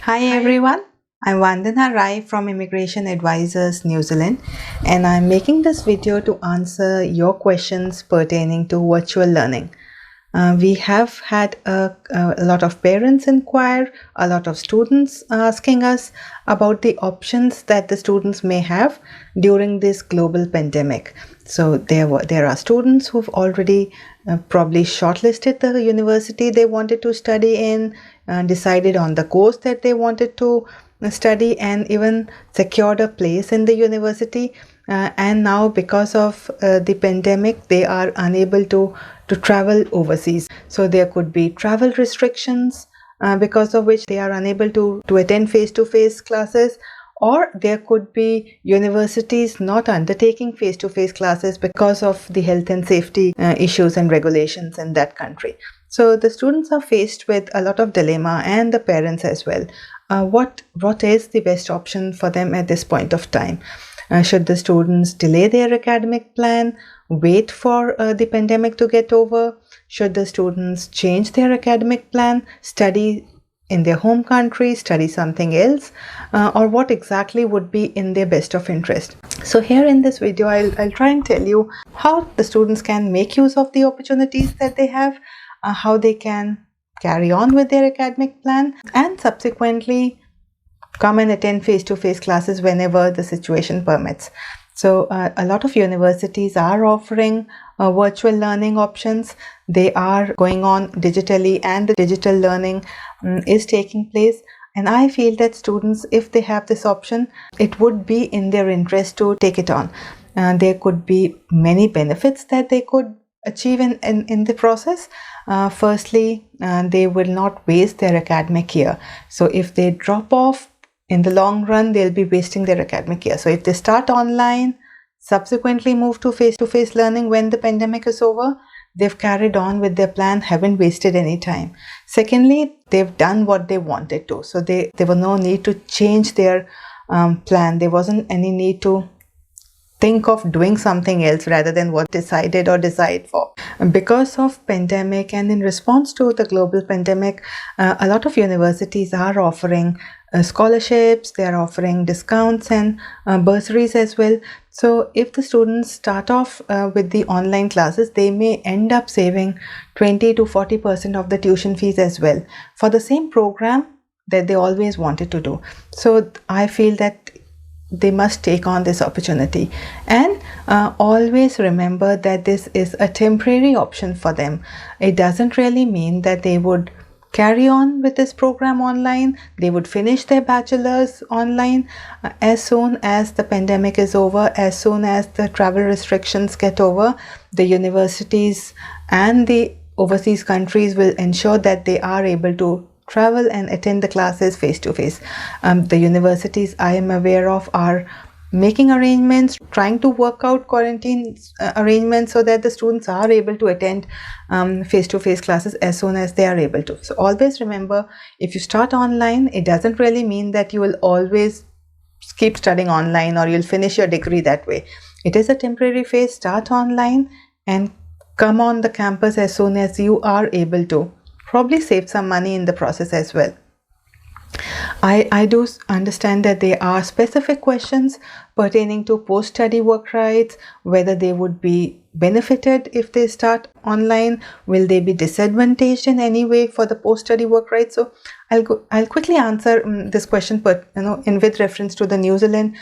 Hi everyone, I'm Vandana Rai from Immigration Advisors New Zealand, and I'm making this video to answer your questions pertaining to virtual learning. We have had a lot of parents inquire, a lot of students asking us about the options that the students may have during this global pandemic. So there are students who've already probably shortlisted the university they wanted to study in, decided on the course that they wanted to study, and even secured a place in the university. And now, because of the pandemic, they are unable to travel overseas. So there could be travel restrictions because of which they are unable to attend face-to-face classes, or there could be universities not undertaking face-to-face classes because of the health and safety issues and regulations in that country. So the students are faced with a lot of dilemma, and the parents as well. What is the best option for them at this point of time? Should the students delay their academic plan, wait for the pandemic to get over? Should the students change their academic plan, study in their home country, study something else, or what exactly would be in their best of interest? So here in this video, I'll try and tell you how the students can make use of the opportunities that they have, how they can carry on with their academic plan, and subsequently come and attend face-to-face classes whenever the situation permits. So a lot of universities are offering virtual learning options. They are going on digitally, and the digital learning is taking place. And I feel that students, if they have this option, it would be in their interest to take it on. There could be many benefits that they could achieve in the process. Firstly, they will not waste their academic year. So if they drop off, in the long run, they'll be wasting their academic year. So if they start online, subsequently move to face-to-face learning when the pandemic is over, they've carried on with their plan, haven't wasted any time. Secondly, they've done what they wanted to. So there was no need to change their plan. There wasn't any need to think of doing something else rather than what decided or decide for. Because of pandemic, and in response to the global pandemic, a lot of universities are offering scholarships, they are offering discounts and bursaries as well. So if the students start off with the online classes, they may end up saving 20 to 40% of the tuition fees as well for the same program that they always wanted to do. So I feel that they must take on this opportunity, and always remember that this is a temporary option for them. It doesn't really mean that they would carry on with this program online. They would finish their bachelor's online as soon as the pandemic is over, as soon as the travel restrictions get over. The universities and the overseas countries will ensure that they are able to travel and attend the classes face to face. The universities I am aware of are making arrangements, trying to work out quarantine arrangements so that the students are able to attend face-to-face classes as soon as they are able to. So always remember, if you start online, it doesn't really mean that you will always keep studying online or you'll finish your degree that way. It is a temporary phase. Start online and come on the campus as soon as you are able to. Probably save some money in the process as well. I do understand that there are specific questions pertaining to post-study work rights, whether they would be benefited if they start online, will they be disadvantaged in any way for the post-study work rights. So I'll quickly answer this question, but in with reference to the New Zealand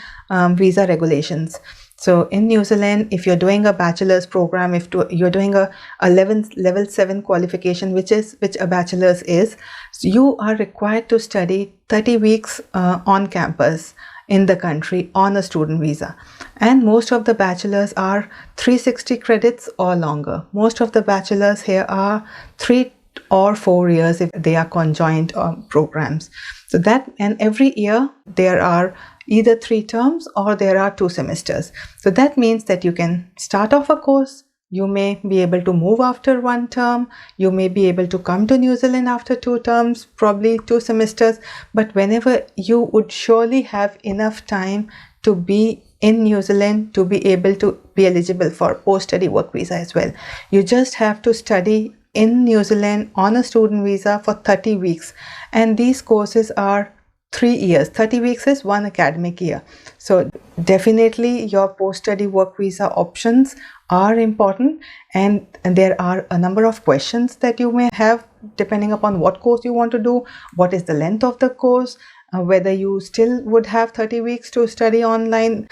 visa regulations. So in New Zealand, if you're doing a bachelor's program, if you're doing a level 7 qualification, which a bachelor's is, so you are required to study 30 weeks on campus in the country on a student visa. And most of the bachelors are 360 credits or longer. Most of the bachelors here are 3 or 4 years if they are conjoined programs. So that, and every year there are either 3 terms or there are 2 semesters. So that means that you can start off a course, you may be able to move after 1 term, you may be able to come to New Zealand after 2 terms, probably 2 semesters, but whenever you would surely have enough time to be in New Zealand to be able to be eligible for post-study work visa as well. You just have to study in New Zealand on a student visa for 30 weeks, and these courses are 3 years. 30 weeks is 1 academic year. So definitely your post-study work visa options are important, and there are a number of questions that you may have depending upon what course you want to do, what is the length of the course, whether you still would have 30 weeks to study online.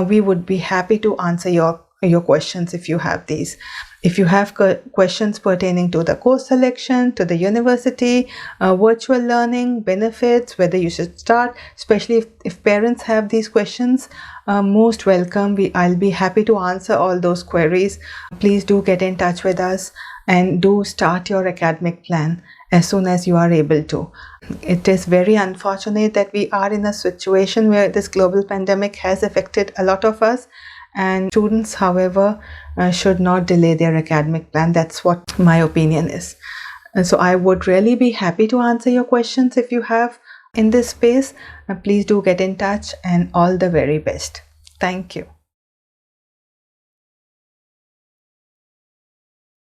We would be happy to answer your questions if you have these. If you have questions pertaining to the course selection, to the university, virtual learning, benefits, whether you should start, especially if parents have these questions, most welcome. I'll be happy to answer all those queries. Please do get in touch with us and do start your academic plan as soon as you are able to. It is very unfortunate that we are in a situation where this global pandemic has affected a lot of us, and students, however, should not delay their academic plan. That's what my opinion is. And so I would really be happy to answer your questions if you have in this space. Please do get in touch, and all the very best. Thank you.